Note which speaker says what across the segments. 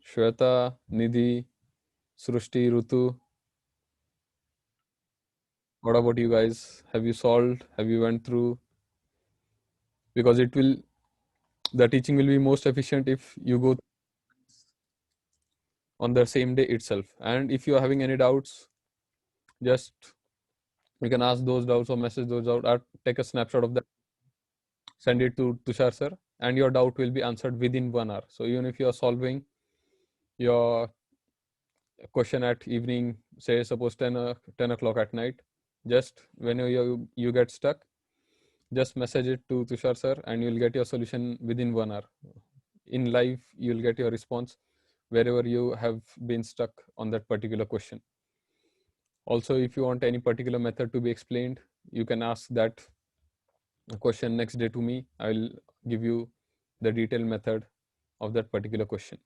Speaker 1: Shweta, Nidhi, Srushti, Rutu. What about you guys? Have you solved? Have you went through? Because the teaching will be most efficient if you go on the same day itself. And if you are having any doubts, just you can ask those doubts or message those doubts or take a snapshot of that, send it to Tushar sir, and your doubt will be answered within 1 hour. So even if you are solving your question at evening, say suppose 10 o'clock at night, just when you get stuck, just message it to Tushar sir and you'll get your solution within 1 hour. In live, you'll get your response wherever you have been stuck on that particular question. Also, if you want any particular method to be explained, you can ask that question next day to me. I'll give you the detailed method of that particular question.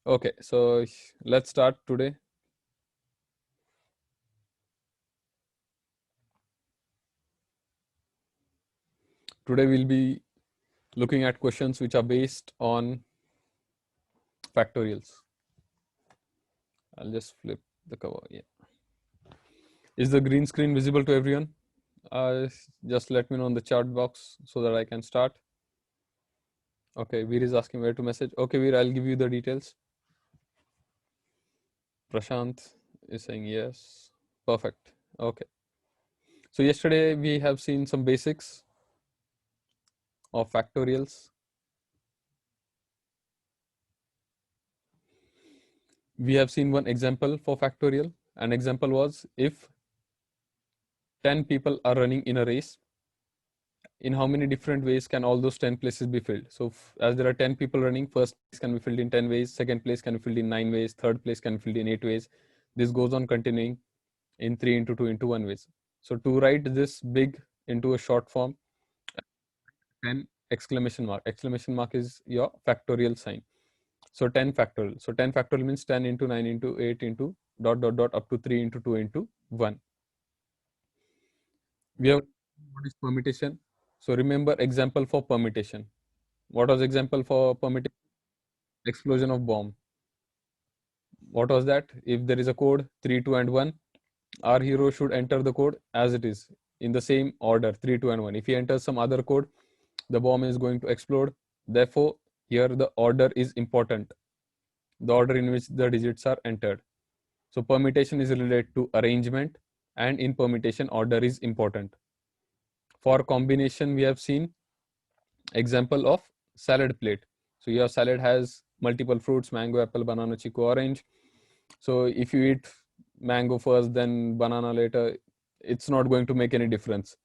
Speaker 1: Okay, so let's start today. Today we'll be looking at questions which are based on factorials. I'll just flip the cover. Yeah. Is the green screen visible to everyone? Just let me know in the chat box so that I can start. Okay, Veer is asking where to message. Okay, Veer, I'll give you the details. Prashant is saying yes. Perfect. Okay. So yesterday we have seen some basics of factorials. We have seen one example for factorial. An example was if 10 people are running in a race, in how many different ways can all those 10 places be filled? So as there are 10 people running, first place can be filled in 10 ways, second place can be filled in 9 ways, third place can be filled in 8 ways. This goes on continuing in 3 into 2 into 1 ways. So to write this big into a short form, 10 exclamation mark. Exclamation mark is your factorial sign. So 10 factorial. So 10 factorial means 10 into 9 into 8 into dot dot dot up to 3 into 2 into 1. We have what is permutation. So remember example for permutation. What was example for permutation? Explosion of bomb. What was that? If there is a code 3, 2 and 1, our hero should enter the code as it is in the same order 3, 2 and 1. If he enters some other code, the bomb is going to explode. Therefore, here the order is important. The order in which the digits are entered. So permutation is related to arrangement, and in permutation order is important. For combination, we have seen example of salad plate. So your salad has multiple fruits: mango, apple, banana, chiku, orange. So if you eat mango first, then banana later, it's not going to make any difference.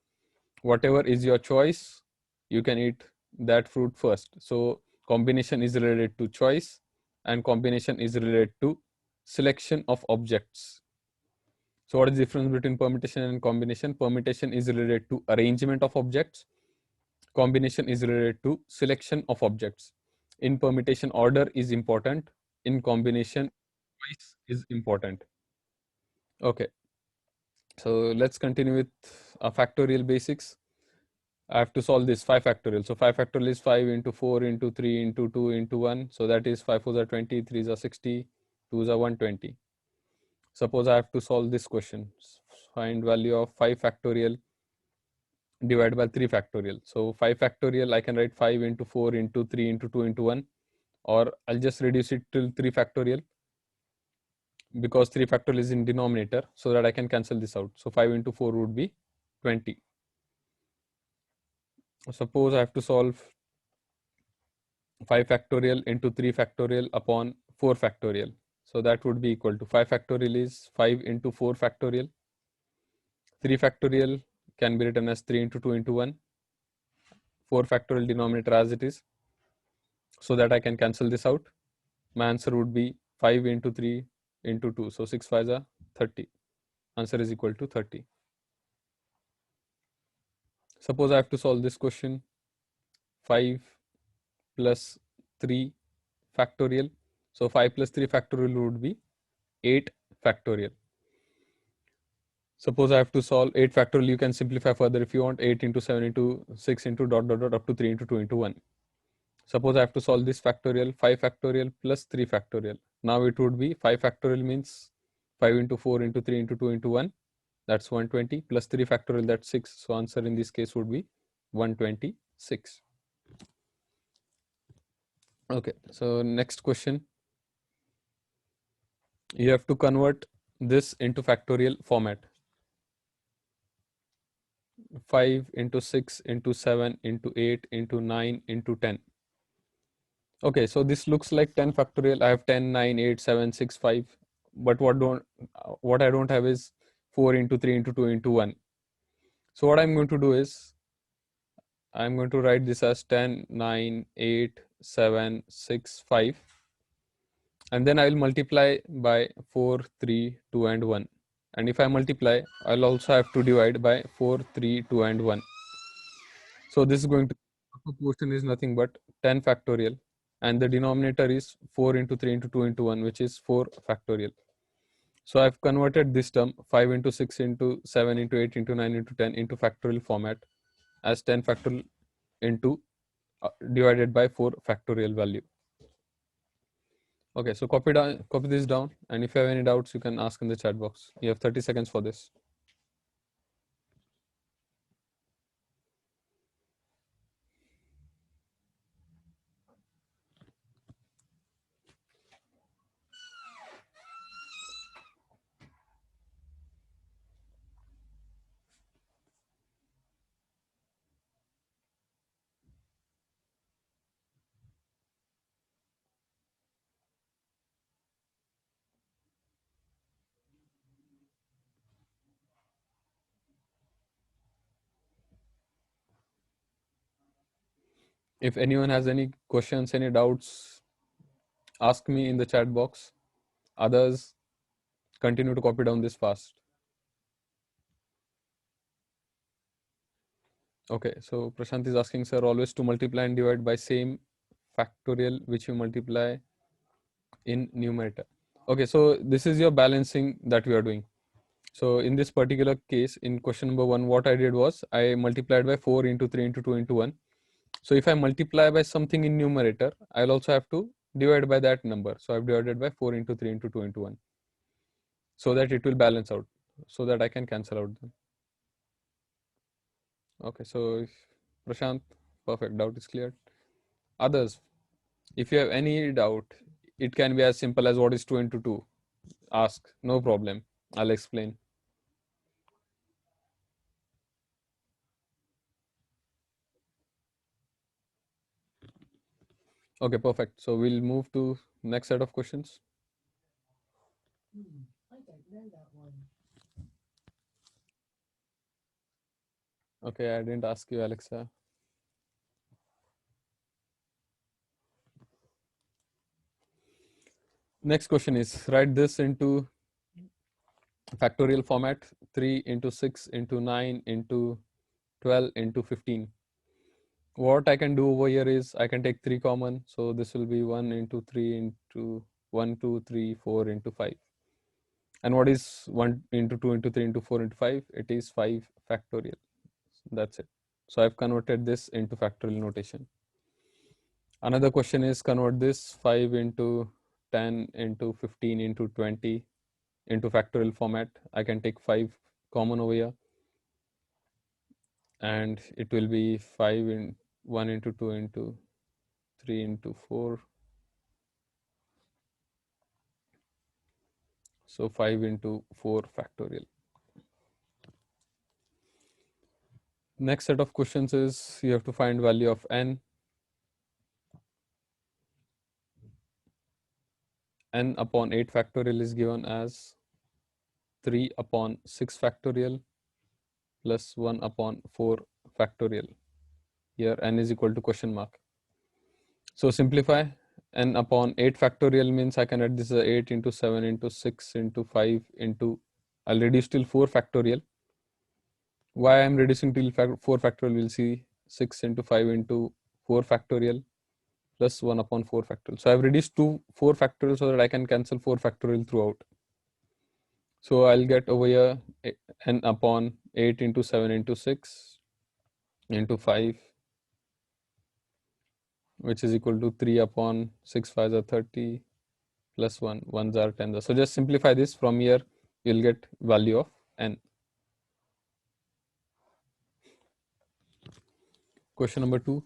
Speaker 1: Whatever is your choice, you can eat that fruit first. So combination is related to choice, and combination is related to selection of objects. So what is the difference between permutation and combination? Permutation is related to arrangement of objects. Combination is related to selection of objects. In permutation, order is important. In combination, choice is important. Okay. So let's continue with factorial basics. I have to solve this 5 factorial. So 5 factorial is 5 into 4 into 3 into 2 into 1. So that is 5 4s are 20, 3s are 60, 2s are 120. Suppose I have to solve this question. Find value of 5 factorial divided by 3 factorial. So 5 factorial, I can write 5 into 4 into 3 into 2 into 1, or I'll just reduce it till 3 factorial because 3 factorial is in denominator, so that I can cancel this out. So 5 into 4 would be 20. Suppose I have to solve 5 factorial into 3 factorial upon 4 factorial. So that would be equal to 5 factorial is 5 into 4 factorial. 3 factorial can be written as 3 into 2 into 1. 4 factorial denominator as it is, so that I can cancel this out. My answer would be 5 into 3 into 2. So 6 5s are 30. Answer is equal to 30. Suppose I have to solve this question. 5 plus 3 factorial. So 5 plus 3 factorial would be 8 factorial. Suppose I have to solve 8 factorial. You can simplify further if you want. 8 into 7 into 6 into dot dot dot up to 3 into 2 into 1. Suppose I have to solve this factorial, 5 factorial plus 3 factorial. Now it would be 5 factorial means 5 into 4 into 3 into 2 into 1. That's 120 plus 3 factorial, that's 6. So answer in this case would be 126. Okay, so next question. You have to convert this into factorial format. 5 into 6 into 7 into 8 into 9 into 10. Okay, so this looks like 10 factorial. I have 10, 9, 8, 7, 6, 5. But what I don't have is 4 into 3 into 2 into 1. So what I'm going to do is I'm going to write this as 10, 9, 8, 7, 6, 5. And then I will multiply by 4, 3, 2 and 1. And if I multiply, I'll also have to divide by 4, 3, 2 and 1. So this is going to, proportion is nothing but 10 factorial. And the denominator is 4 into 3 into 2 into 1, which is 4 factorial. So I've converted this term 5 into 6 into 7 into 8 into 9 into 10 into factorial format as 10 factorial into divided by 4 factorial value. Okay, so copy this down, and if you have any doubts, you can ask in the chat box. You have 30 seconds for this. If anyone has any questions, any doubts, ask me in the chat box. Others, continue to copy down this fast. Okay, so Prashant is asking, sir, always to multiply and divide by same factorial which you multiply in numerator. Okay, so this is your balancing that we are doing. So in this particular case, in question number 1, what I did was I multiplied by 4 into 3 into 2 into 1. So if I multiply by something in numerator, I'll also have to divide by that number. So I've divided by 4 into 3 into 2 into 1, so that it will balance out, so that I can cancel out them. Okay, so Prashant, perfect, doubt is cleared. Others, if you have any doubt, it can be as simple as what is 2 into 2. Ask, no problem, I'll explain. Okay, perfect. So we'll move to next set of questions. Okay, I didn't ask you, Alexa. Next question is, write this into factorial format: 3 into 6 into 9 into 12 into 15. What I can do over here is I can take 3 common. So this will be 1 into 3 into 1, 2, 3, 4 into 5. And what is 1 into 2 into 3 into 4 into 5? It is 5 factorial. That's it. So I've converted this into factorial notation. Another question is, convert this 5 into 10 into 15 into 20 into factorial format. I can take 5 common over here, and it will be 5 in 1 into 2 into 3 into 4. So 5 into 4 factorial. Next set of questions is, you have to find value of n. N upon 8 factorial is given as 3 upon 6 factorial plus 1 upon 4 factorial. Here n is equal to question mark. So simplify. N upon 8 factorial means I can add this as 8 into 7 into 6 into 5 into, I'll reduce till 4 factorial. Why I'm reducing till 4 factorial, we'll see. 6 into 5 into 4 factorial plus 1 upon 4 factorial. So I've reduced to 4 factorial so that I can cancel 4 factorial throughout. So I'll get over here n upon 8 into 7 into 6 into 5 which is equal to 3 upon 6 5s are 30 plus 1 1s are 10. So just simplify this. From here you'll get value of n. Question number 2.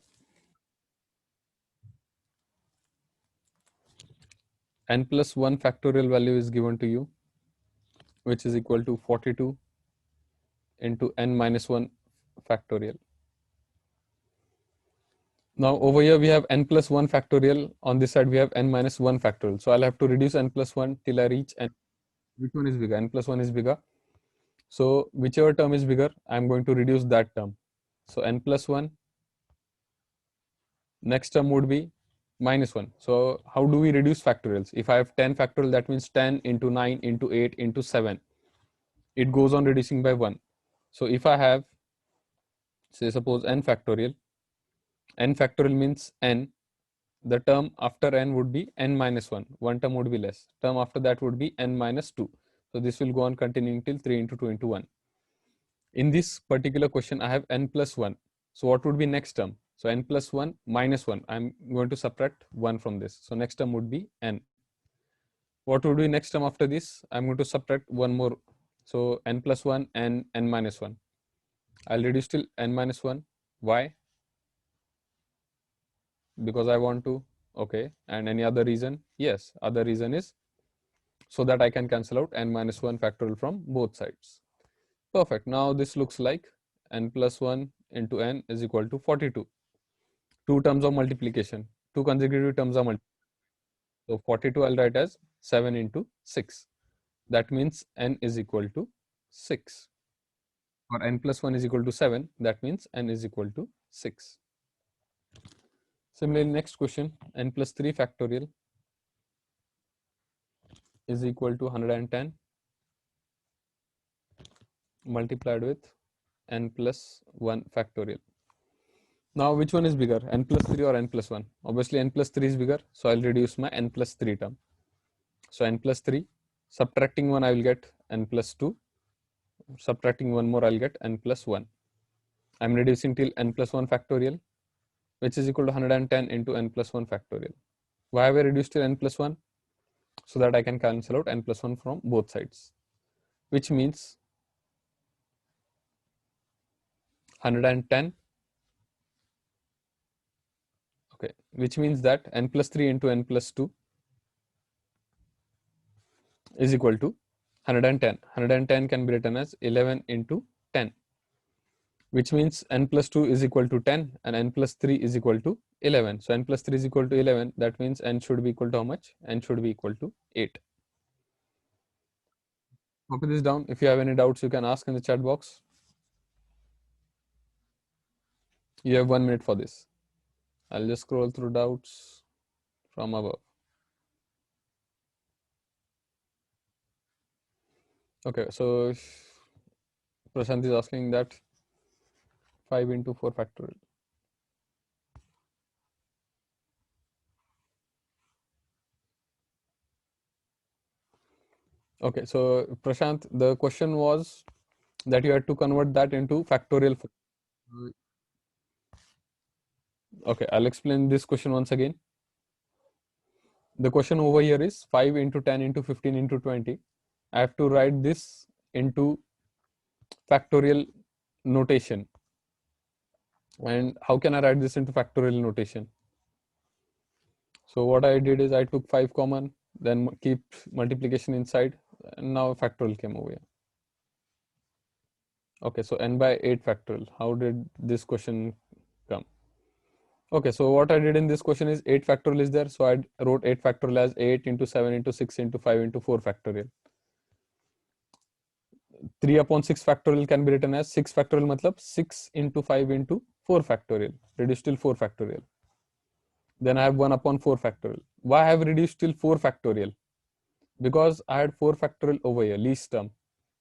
Speaker 1: N plus 1 factorial value is given to you, which is equal to 42 into n minus 1 factorial. Now over here we have n plus 1 factorial. On this side we have n minus 1 factorial. So I'll have to reduce n plus 1 till I reach n. Which one is bigger? N plus 1 is bigger. So whichever term is bigger, I'm going to reduce that term. So n plus 1, next term would be minus 1. So how do we reduce factorials? If I have 10 factorial, that means 10 into 9 into 8 into 7. It goes on reducing by 1. So if I have, say suppose n factorial means n. The term after n would be n minus 1. One term would be less. Term after that would be n minus 2. So this will go on continuing till 3 into 2 into 1. In this particular question, I have n plus 1. So what would be next term? So n plus 1 minus 1. I'm going to subtract 1 from this. So next term would be n. What would be next term after this? I'm going to subtract one more. So n plus 1 and n minus 1. I'll reduce till n minus 1. Why? Because I want to. Okay. And any other reason? Yes. Other reason is so that I can cancel out n minus 1 factorial from both sides. Perfect. Now this looks like n plus 1 into n is equal to 42. Two terms of multiplication. Two consecutive terms of multiplication. So 42 I'll write as 7 into 6. That means n is equal to 6. Or n plus 1 is equal to 7. That means n is equal to 6. Similarly, next question, n plus 3 factorial is equal to 110 multiplied with n plus 1 factorial. Now, which one is bigger, n plus 3 or n plus 1? Obviously, n plus 3 is bigger, so I'll reduce my n plus 3 term. So, n plus 3, subtracting 1, I will get n plus 2. Subtracting 1 more, I'll get n plus 1. I'm reducing till n plus 1 factorial, which is equal to 110 into n plus 1 factorial. Why have I reduced till n plus 1? So that I can cancel out n plus 1 from both sides, which means 110. Okay, which means that n plus 3 into n plus 2 is equal to 110. 110 can be written as 11 into 10, which means n plus 2 is equal to 10 and n plus 3 is equal to 11. So n plus 3 is equal to 11. That means n should be equal to how much? N should be equal to 8. Copy this down. If you have any doubts, you can ask in the chat box. You have 1 minute for this. I'll just scroll through doubts from above. Okay, so Prashant is asking that 5 into 4 factorial. Okay, so Prashant, the question was that you had to convert that into factorial form. Okay, I'll explain this question once again. The question over here is 5 into 10 into 15 into 20. I have to write this into factorial notation. And how can I write this into factorial notation? So what I did is I took 5 common, then keep multiplication inside, and now factorial came over here. Okay, so n by 8 factorial. How did this question come? Okay, so what I did in this question is 8 factorial is there. So I wrote 8 factorial as 8 into 7 into 6 into 5 into 4 factorial. 3 upon 6 factorial can be written as 6 factorial matlab 6 into 5 into 4 factorial. Reduced till 4 factorial. Then I have 1 upon 4 factorial. Why I have reduced till 4 factorial? Because I had 4 factorial over here, least term.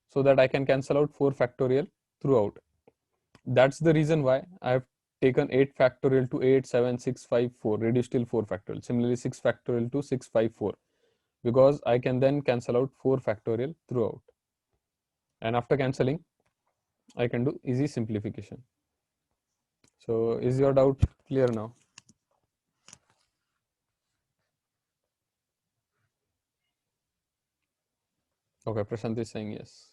Speaker 1: So that I can cancel out 4 factorial throughout. That's the reason why I have taken 8 factorial to 8, 7, 6, 5, 4, reduced till 4 factorial. Similarly, 6 factorial to 6, 5, 4, because I can then cancel out 4 factorial throughout. And after cancelling, I can do easy simplification. So is your doubt clear now? Okay, Prashant is saying yes.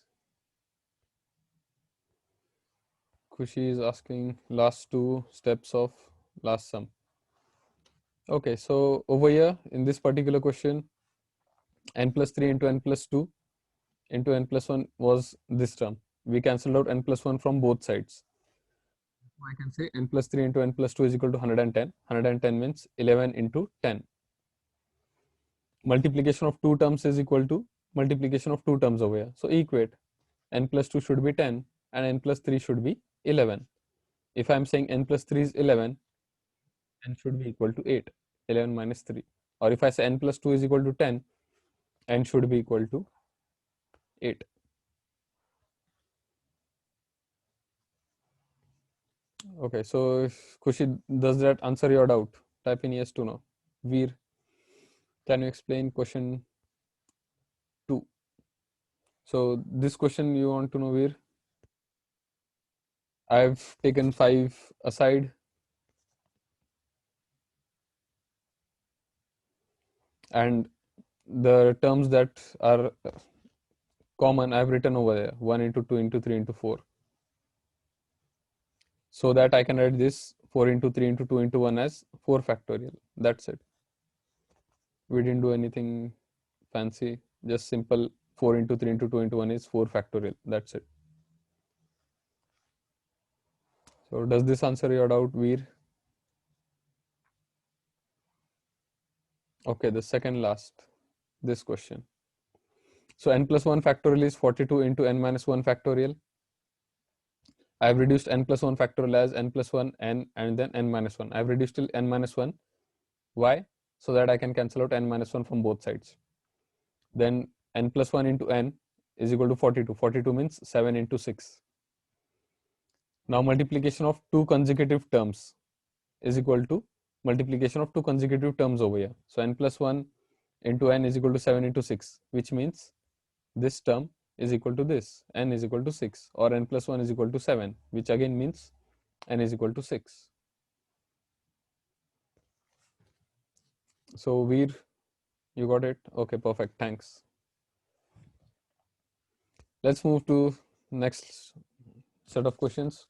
Speaker 1: Kushi is asking last two steps of last sum. Okay, so over here in this particular question, n plus 3 into n plus 2 into n plus 1 was this term. We cancelled out n plus 1 from both sides. I can say n plus 3 into n plus 2 is equal to 110. 110 means 11 into 10. Multiplication of two terms is equal to multiplication of two terms over here. So equate. N plus 2 should be 10 and n plus 3 should be 11. If I'm saying n plus 3 is 11, n should be equal to 8. 11 minus 3. Or if I say n plus 2 is equal to 10, n should be equal to 8. Okay, so if Kushi, does that answer your doubt? Type in yes to no. Veer, can you explain question 2? So this question you want to know, Veer? I've taken 5 aside and the terms that are common I've written over there 1 into 2 into 3 into 4 so that I can write this 4 into 3 into 2 into 1 as 4 factorial. That's it. We didn't do anything fancy, just simple 4 into 3 into 2 into 1 is 4 factorial. That's it. So does this answer your doubt, Veer? Okay, the second last, this question. So n plus 1 factorial is 42 into n minus 1 factorial. I have reduced n plus 1 factorial as n plus 1 n and then n minus 1. I have reduced till n minus 1. Why? So that I can cancel out n minus 1 from both sides. Then n plus 1 into n is equal to 42. 42 means 7 into 6. Now multiplication of two consecutive terms is equal to multiplication of two consecutive terms over here. So n plus 1 into n is equal to 7 into 6, which means this term is equal to this, n is equal to 6, or n plus 1 is equal to 7, which again means n is equal to 6. So Veer, you got it? Okay, perfect, thanks. Let's move to next set of questions.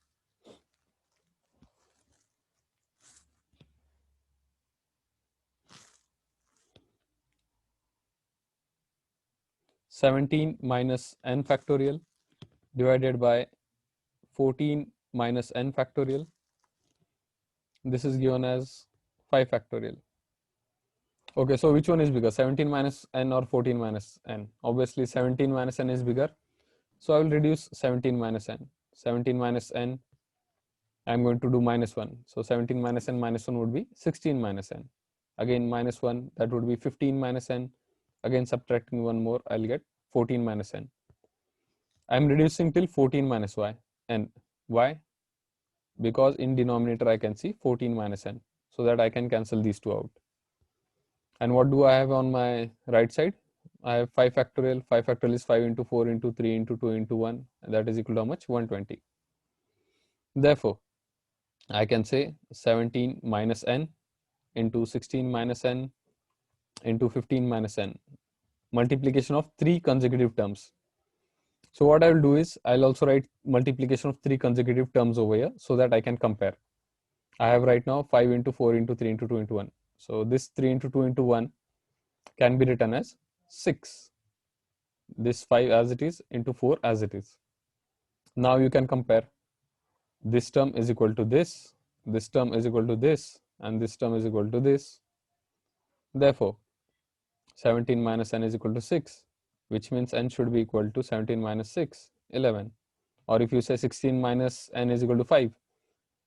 Speaker 1: (17 minus n factorial divided by 14 minus n factorial). This is given as 5 factorial. Okay, so which one is bigger, 17 minus n or 14 minus n? Obviously 17 minus n is bigger. So I will reduce 17 minus n. 17 minus n, I'm going to do minus 1. So 17 minus n minus 1 would be 16 minus n. Again minus 1, that would be 15 minus n. Again subtracting one more, I'll get 14 minus n. I'm reducing till 14 minus y n. Why? Because in denominator I can see 14 minus n, so that I can cancel these two out. And what do I have on my right side? I have 5 factorial. 5 factorial is 5 into 4 into 3 into 2 into 1, and that is equal to how much? 120. Therefore, I can say 17 minus n into 16 minus n into 15 minus n, multiplication of 3 consecutive terms. So what I will do is I'll also write multiplication of 3 consecutive terms over here so that I can compare. I have right now 5 into 4 into 3 into 2 into 1. So this 3 into 2 into 1 can be written as 6. This 5 as it is into 4 as it is. Now you can compare. This term is equal to this term is equal to this, and this term is equal to this. Therefore, 17 minus n is equal to 6, which means n should be equal to 17 minus 6, 11. Or if you say 16 minus n is equal to 5,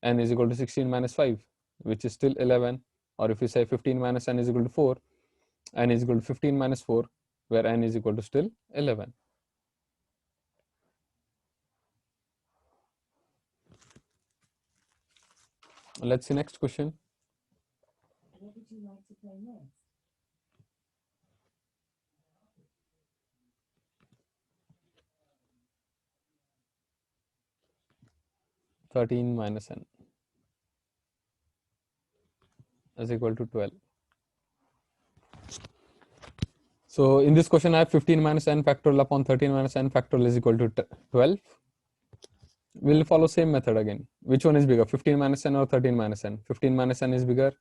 Speaker 1: n is equal to 16 minus 5, which is still 11. Or if you say 15 minus n is equal to 4, n is equal to 15 minus 4, where n is equal to still 11. Let's see next question.
Speaker 2: What would you like to play next?
Speaker 1: 13 minus n is equal to 12. So in this question, I have 15 minus n factorial upon 13 minus n factorial is equal to 12. We'll follow same method again. Which one is bigger, 15 minus n or 13 minus n? 15 minus n is bigger.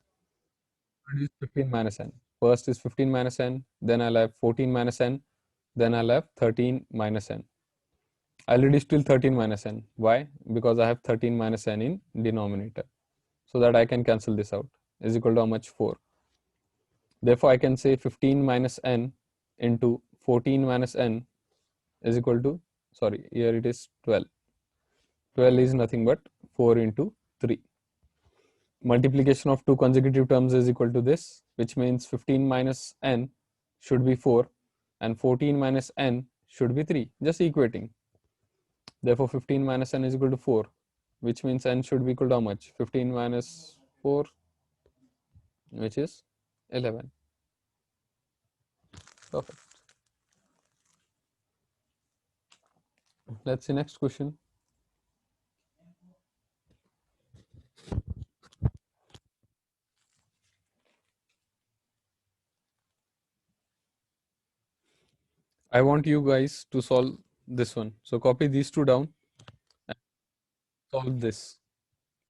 Speaker 1: Reduce 15 minus n. First is 15 minus n, then I'll have 14 minus n, then I'll have 13 minus n. I'll reduce till 13 minus n. Why? Because I have 13 minus n in denominator. So that I can cancel this out. Is equal to how much? 4. Therefore, I can say 15 minus n into 14 minus n is equal to, sorry, here it is 12. 12 is nothing but 4 into 3. Multiplication of two consecutive terms is equal to this, which means 15 minus n should be 4 and 14 minus n should be 3, just equating. Therefore, 15 minus n is equal to 4, which means n should be equal to how much? 15 minus 4, which is 11. Perfect. Let's see next question. I want you guys to solve this one. So copy these two down and solve this.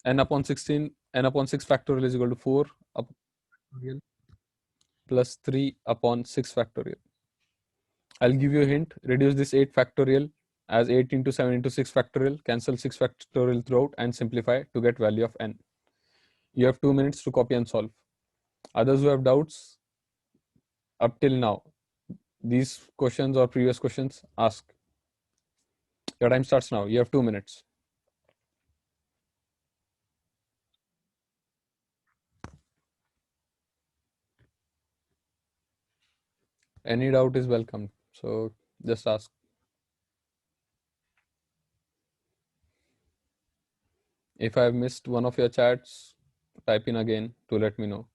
Speaker 1: N upon 16, n upon 6 factorial is equal to 4 upon factorial plus 3 upon 6 factorial. I'll give you a hint. Reduce this 8 factorial as 8 into 7 into 6 factorial. Cancel 6 factorial throughout and simplify to get value of n. You have 2 minutes to copy and solve. Others who have doubts up till now, these questions or previous questions, ask. Your time starts now. You have 2 minutes. Any doubt is welcome. So just ask. If I have missed one of your chats, type in again to let me know.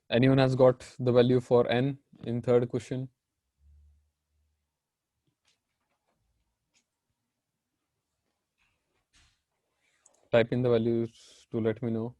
Speaker 1: Anyone has got the value for n in third question? Type in the values to let me know.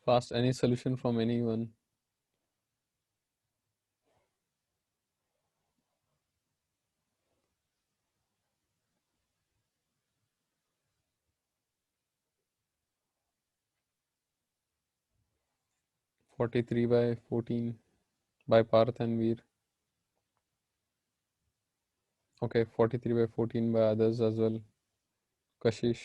Speaker 1: Fast, any solution from anyone? Forty-three by 14 by Parth and Veer. Okay, 43 by 14 by others as well. Kashish.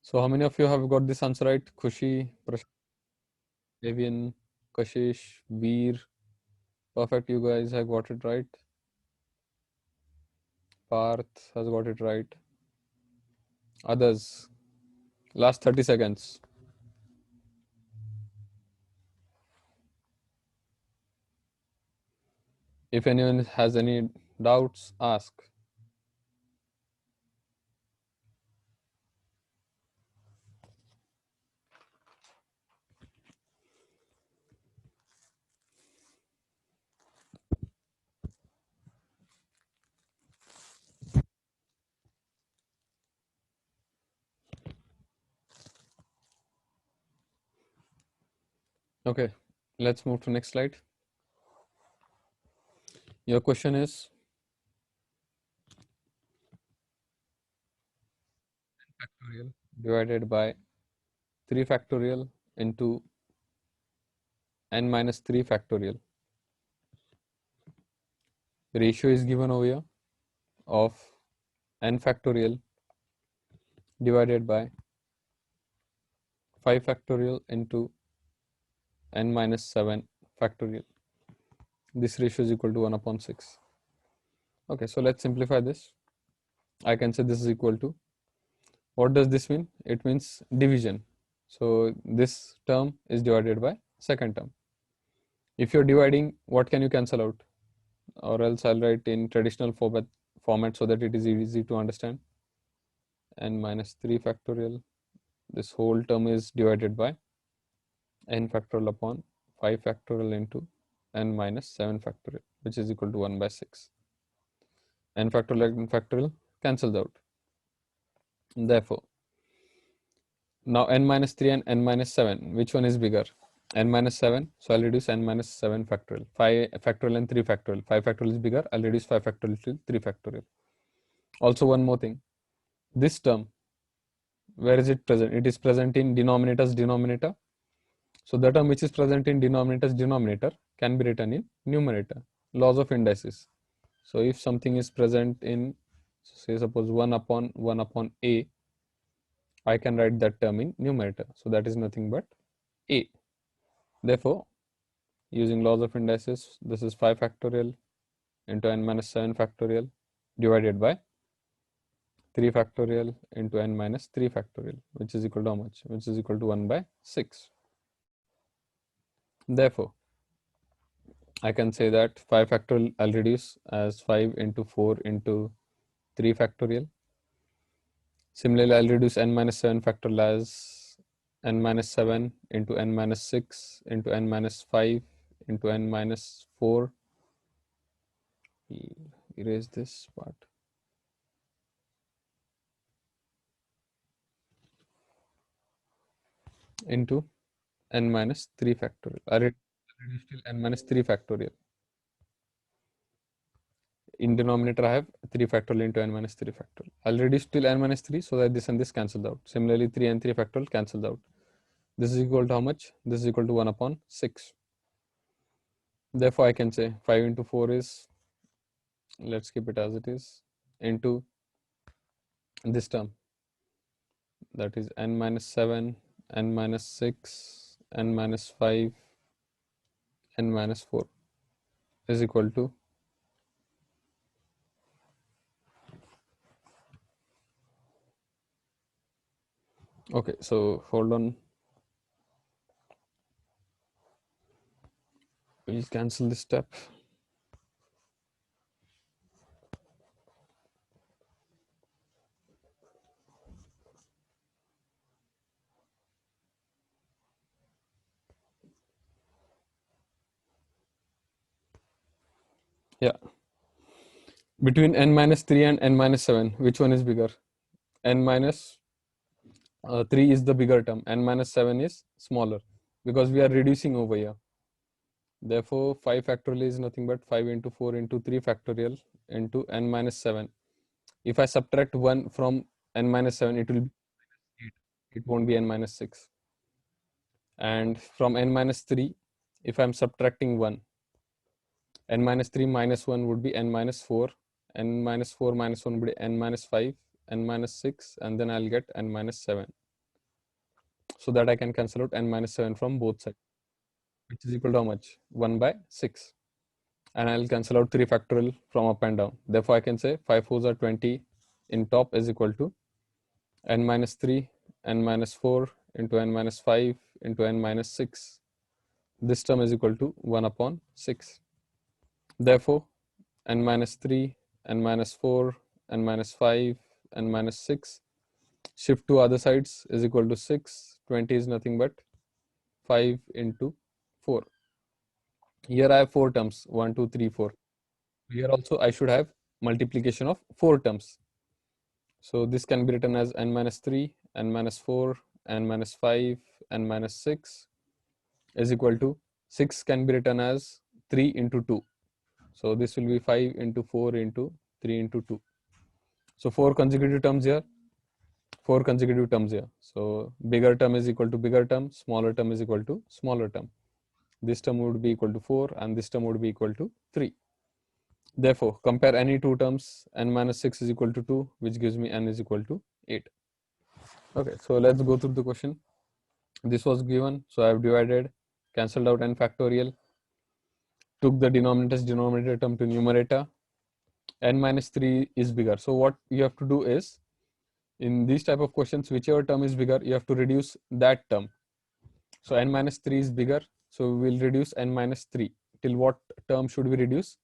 Speaker 1: So how many of you have got this answer right? Khushi, Avian, Kashish, Veer. Perfect, you guys have got it right. Parth has got it right. Others, last 30 seconds. If anyone has any doubts, ask. Okay, let's move to next slide. Your question is factorial divided by 3 factorial into n minus 3 factorial. The ratio is given over here of n factorial divided by 5 factorial into n minus 7 factorial. This ratio is equal to 1 upon 6. Okay, so let's simplify this. I can say this is equal to, what does this mean? It means division. So this term is divided by second term. If you're dividing, what can you cancel out? Or else I'll write in traditional format so that it is easy to understand. N minus 3 factorial. This whole term is divided by n factorial upon 5 factorial into n minus 7 factorial, which is equal to 1 by 6. N factorial and factorial cancels out. Therefore, now n minus 3 and n minus 7, which one is bigger? N minus 7, so I'll reduce n minus 7 factorial. 5 factorial and 3 factorial. 5 factorial is bigger, I'll reduce 5 factorial to 3 factorial. Also, one more thing. This term, where is it present? It is present in denominator's denominator. So the term which is present in denominator's denominator can be written in numerator. Laws of indices. So if something is present in, say suppose 1 upon a, I can write that term in numerator. So that is nothing but a. Therefore, using laws of indices, this is 5 factorial into n minus 7 factorial divided by 3 factorial into n minus 3 factorial, which is equal to how much? Which is equal to 1 by 6. Therefore, I can say that 5 factorial I'll reduce as 5 into 4 into 3 factorial. Similarly, I'll reduce n minus 7 factorial as n minus 7 into n minus 6 into n minus 5 into n minus 4. Erase this part. Into n minus 3 factorial. I reduce till n minus 3 factorial. In denominator, I have 3 factorial into n minus 3 factorial. I'll reduce till n minus 3 so that this and this cancels out. Similarly, 3 and 3 factorial cancels out. This is equal to how much? This is equal to 1 upon 6. Therefore, I can say 5 into 4 is, let's keep it as it is, into this term, that is n minus 7, n minus 6, n minus 5, n minus 4 is equal to okay, so hold on. We'll cancel this step. Yeah. Between n minus 3 and n minus 7, which one is bigger? N minus 3 is the bigger term, n minus 7 is smaller because we are reducing over here. Therefore, 5 factorial is nothing but 5 into 4 into 3 factorial into n minus 7. If I subtract 1 from n minus 7, it will be 8. It won't be n minus 6. And from n minus 3, if I'm subtracting 1, n minus 3 minus 1 would be n minus 4. N minus 4 minus 1 would be n minus 5, n minus 6, and then I'll get n minus 7. so that I can cancel out n minus 7 from both sides, which is equal to how much? 1 by 6. And I'll cancel out 3 factorial from up and down. Therefore, I can say 5 fours are 20 in top is equal to n minus 3, n minus 4 into n minus 5 into n minus 6. This term is equal to 1 upon 6. Therefore, n minus 3, n minus 4, n minus 5, n minus 6 shift to other sides is equal to 6. 20 is nothing but 5 into 4. Here I have 4 terms, 1, 2, 3, 4. Here also I should have multiplication of 4 terms. So this can be written as n minus 3, n minus 4, n minus 5, n minus 6 is equal to 6 can be written as 3 into 2. So this will be 5 into 4 into 3 into 2. So 4 consecutive terms here, 4 consecutive terms here. So bigger term is equal to bigger term, smaller term is equal to smaller term. This term would be equal to 4 and this term would be equal to 3. Therefore, compare any two terms, n minus 6 is equal to 2, which gives me n is equal to 8. Okay, so let's go through the question. This was given, so I have divided, cancelled out n factorial, took the denominator term to numerator. N minus 3 is bigger. So what you have to do is, in these type of questions, whichever term is bigger, you have to reduce that term. So n minus 3 is bigger, so we will reduce n minus 3. Till what term should we reduce?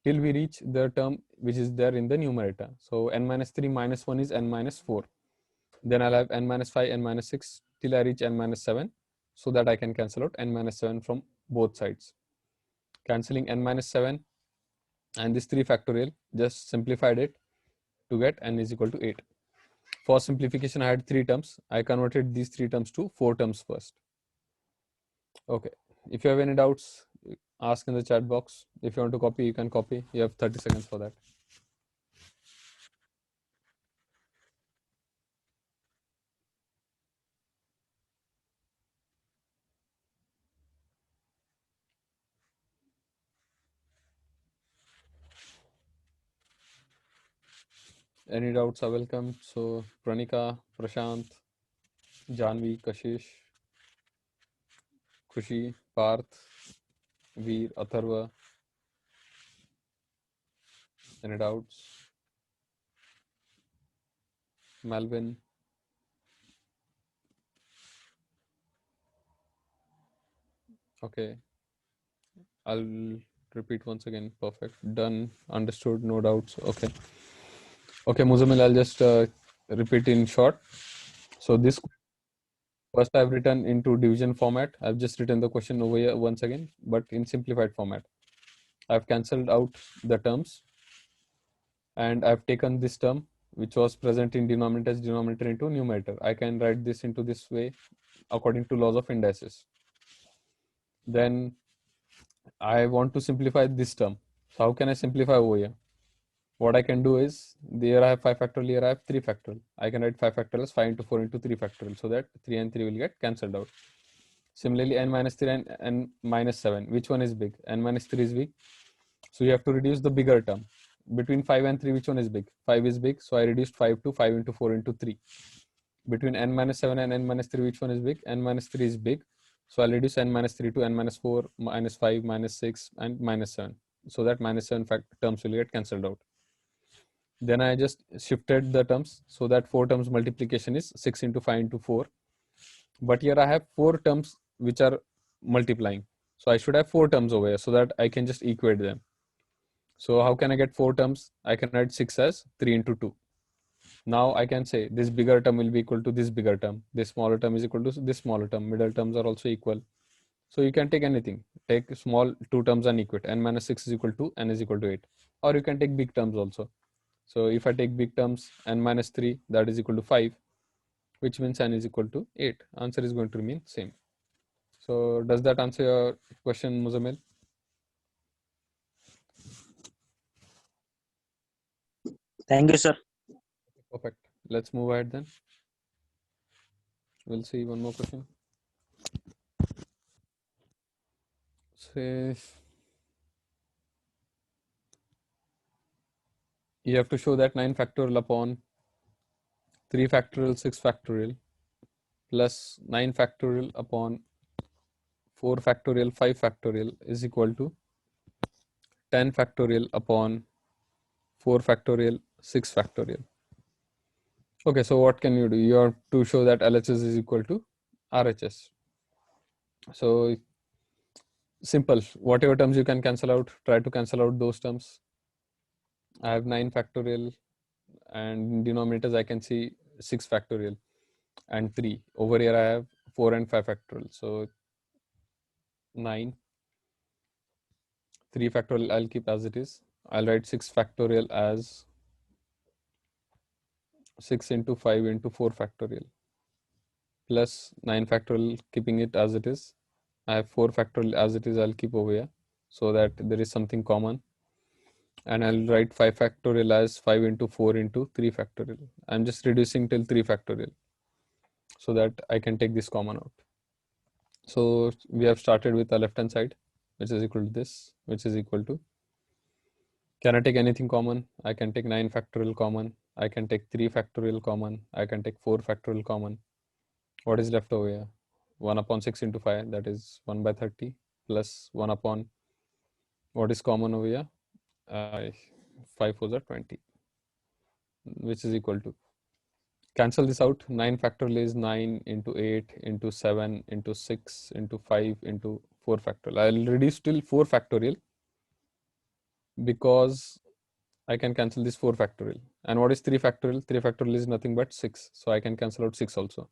Speaker 1: Till we reach the term which is there in the numerator. So n minus 3 minus 1 is n minus 4. Then I'll have n minus 5, n minus 6 till I reach n minus 7, so that I can cancel out n minus 7 from both sides. Cancelling n minus 7 and this 3 factorial, just simplified it to get n is equal to 8. For simplification, I had 3 terms. I converted these 3 terms to 4 terms first. Okay. If you have any doubts, ask in the chat box. If you want to copy, you can copy. You have 30 seconds for that. Any doubts are welcome. So Pranika, Prashant, Janvi, Kashish, Khushi, Parth, Veer, Atharva. Any doubts? Malvin. Okay. I'll repeat once again. Perfect. Done. Understood. No doubts. Okay. Okay, Muzamil, I'll just repeat in short. So this first I've written into division format. I've just written the question over here once again, but in simplified format. I've cancelled out the terms and I've taken this term which was present in denominator into numerator. I can write this into this way according to laws of indices. Then I want to simplify this term. So how can I simplify over here? What I can do is, there I have 5 factorial, here I have 3 factorial. I can write 5 factorial as 5 into 4 into 3 factorial, so that 3 and 3 will get cancelled out. Similarly, n minus 3 and n minus 7. Which one is big? N minus 3 is big. So you have to reduce the bigger term. Between 5 and 3, which one is big? 5 is big. So I reduced 5 to 5 into 4 into 3. Between n minus 7 and n minus 3, which one is big? N minus 3 is big. So I'll reduce n minus 3 to n minus 4, minus 5, minus 6, and minus 7. So that minus 7 terms will get cancelled out. Then I just shifted the terms so that 4 terms multiplication is 6 into 5 into 4. But here I have 4 terms which are multiplying. So I should have 4 terms over here so that I can just equate them. So how can I get 4 terms? I can write 6 as 3 into 2. Now I can say this bigger term will be equal to this bigger term. This smaller term is equal to this smaller term. Middle terms are also equal. So you can take anything. Take small 2 terms and equate. N minus 6 is equal to n is equal to 8. Or you can take big terms also. So if I take big terms, n minus 3, that is equal to 5, which means n is equal to 8. Answer is going to remain same. So does that answer your question, Muzamil?
Speaker 3: Thank you, sir.
Speaker 1: Perfect. Let's move ahead then. We'll see one more question. Say you have to show that 9 factorial upon 3 factorial 6 factorial plus 9 factorial upon 4 factorial 5 factorial is equal to 10 factorial upon 4 factorial 6 factorial. Okay, so what can you do? You have to show that LHS is equal to RHS. So simple, whatever terms you can cancel out, try to cancel out those terms. I have 9 factorial, and in denominators I can see 6 factorial and 3. Over here I have 4 and 5 factorial. So 9, 3 factorial I'll keep as it is. I'll write 6 factorial as 6 into 5 into 4 factorial plus 9 factorial, keeping it as it is. I have 4 factorial as it is, I'll keep over here so that there is something common. And I'll write 5 factorial as 5 into 4 into 3 factorial. I'm just reducing till 3 factorial so that I can take this common out. So we have started with the left hand side, which is equal to this, which is equal to, can I take anything common? I can take 9 factorial common. I can take 3 factorial common. I can take 4 factorial common. What is left over here? 1 upon 6 into 5, that is 1 by 30 plus 1 upon, what is common over here? 5 4s are 20, which is equal to, cancel this out. 9 factorial is 9 into 8 into 7 into 6 into 5 into 4 factorial. I'll reduce till 4 factorial because I can cancel this 4 factorial. And what is 3 factorial? 3 factorial is nothing but 6. So I can cancel out 6 also.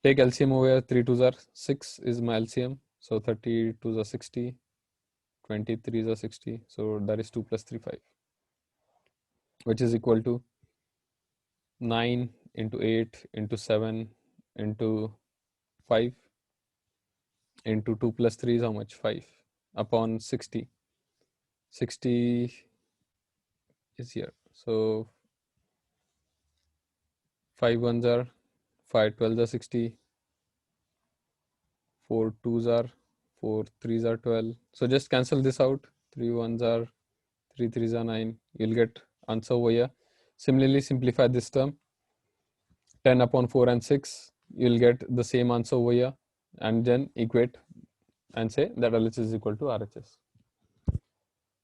Speaker 1: Take LCM over here. 3 2s are 6 is my LCM. So 32s are 60. 23s are 60. So that is 2 plus 3 5, which is equal to 9 into 8 into 7 into 5 into 2 plus 3 is how much? 5 upon 60. 60 is here. So 5 1s are 5 12s are 60. 4 2s are 4 3s are 12. So just cancel this out. 3 1s are 3 3s are 9. You'll get answer over here. Similarly, simplify this term. 10 upon 4 and 6. You'll get the same answer over here. And then equate and say that LHS is equal to RHS.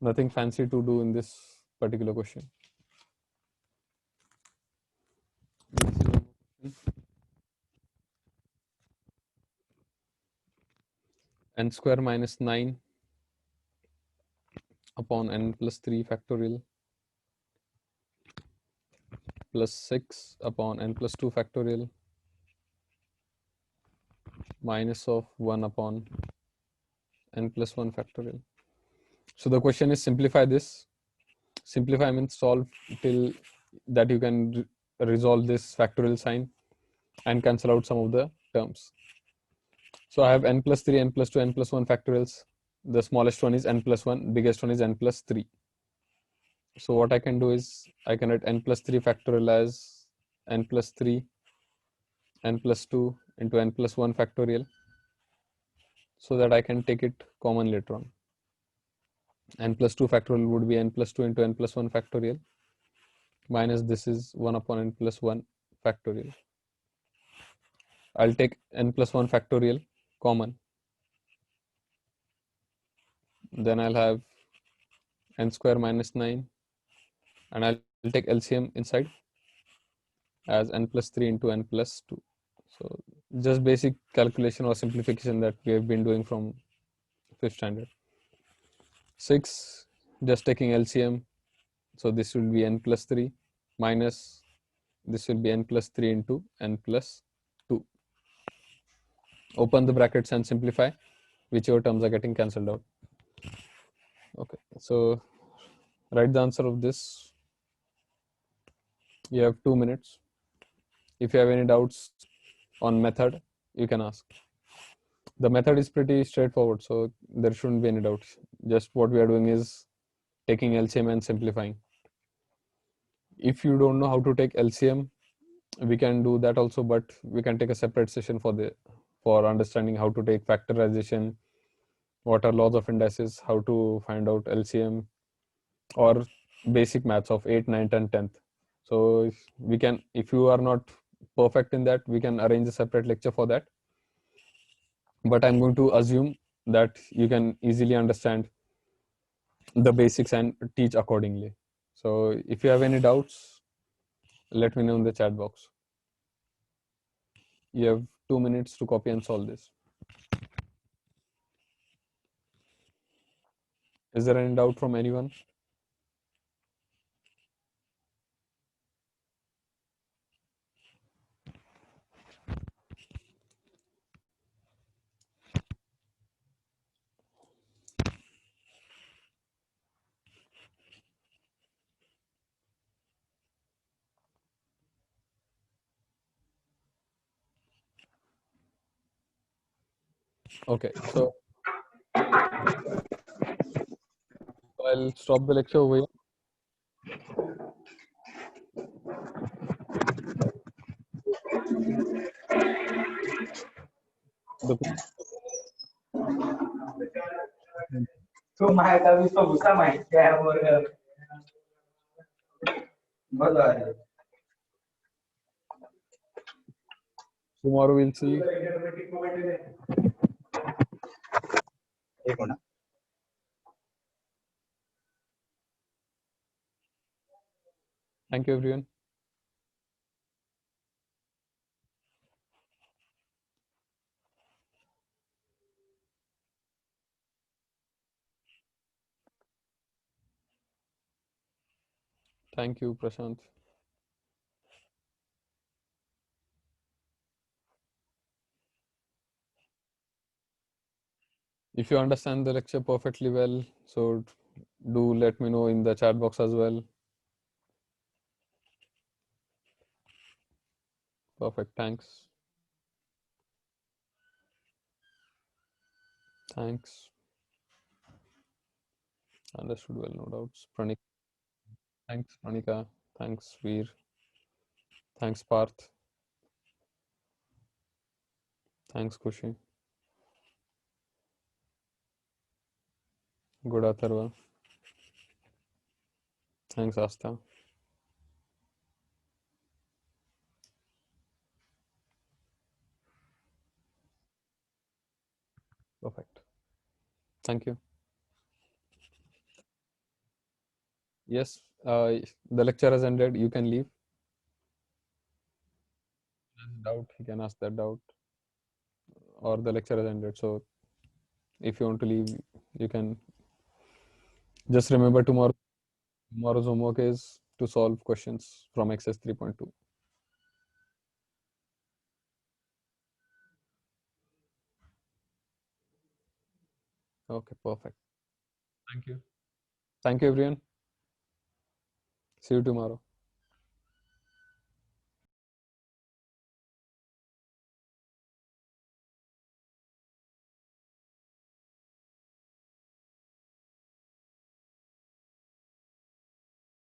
Speaker 1: Nothing fancy to do in this particular question. N square minus 9 upon n plus 3 factorial plus 6 upon n plus 2 factorial minus of 1 upon n plus 1 factorial. So the question is simplify this. Simplify means solve till that you can resolve this factorial sign and cancel out some of the terms. So I have n plus 3, n plus 2, n plus 1 factorials. The smallest one is n plus 1, biggest one is n plus 3. So what I can do is I can write n plus 3 factorial as n plus 3, n plus 2 into n plus 1 factorial so that I can take it common later on. N plus 2 factorial would be n plus 2 into n plus 1 factorial minus this is 1 upon n plus 1 factorial. I'll take n plus 1 factorial common. Then I'll have n square minus 9 and I'll take LCM inside as n plus 3 into n plus 2. So just basic calculation or simplification that we have been doing from 5th standard. 6, just taking LCM. So this will be n plus 3 minus this will be n plus 3 into n plus 2. Open the brackets and simplify. Whichever terms are getting cancelled out. Okay, so write the answer of this. You have 2 minutes. If you have any doubts on method, you can ask. The method is pretty straightforward, so there shouldn't be any doubts. Just what we are doing is taking LCM and simplifying. If you don't know how to take LCM, we can do that also, but we can take a separate session for understanding how to take factorization, what are laws of indices, how to find out LCM, or basic maths of 8th, 9th and 10th. So if you are not perfect in that, we can arrange a separate lecture for that. But I'm going to assume that you can easily understand the basics and teach accordingly. So if you have any doubts, let me know in the chat box. You have 2 minutes to copy and solve this. Is there any doubt from anyone? Okay, so I'll stop the lecture over here. The
Speaker 4: तो माझ्या विश्व भूसा माहिती आहे बरोबर बरोबर
Speaker 1: tomorrow we'll see. Thank you, everyone. Thank you, Prashant. If you understand the lecture perfectly well, so do let me know in the chat box as well. Perfect. Thanks. Thanks. Understood well, no doubts. Pranik. Thanks, Pranika. Thanks, Veer. Thanks, Parth. Thanks, Kushi. Good, Atharva. Thanks, Asta. Perfect. Thank you. Yes, the lecture has ended. You can leave. Doubt, he can ask that doubt. Or the lecture has ended. So if you want to leave, you can. Just remember tomorrow's homework is to solve questions from XS 3.2. Okay, perfect. Thank you. Thank you, everyone. See you tomorrow.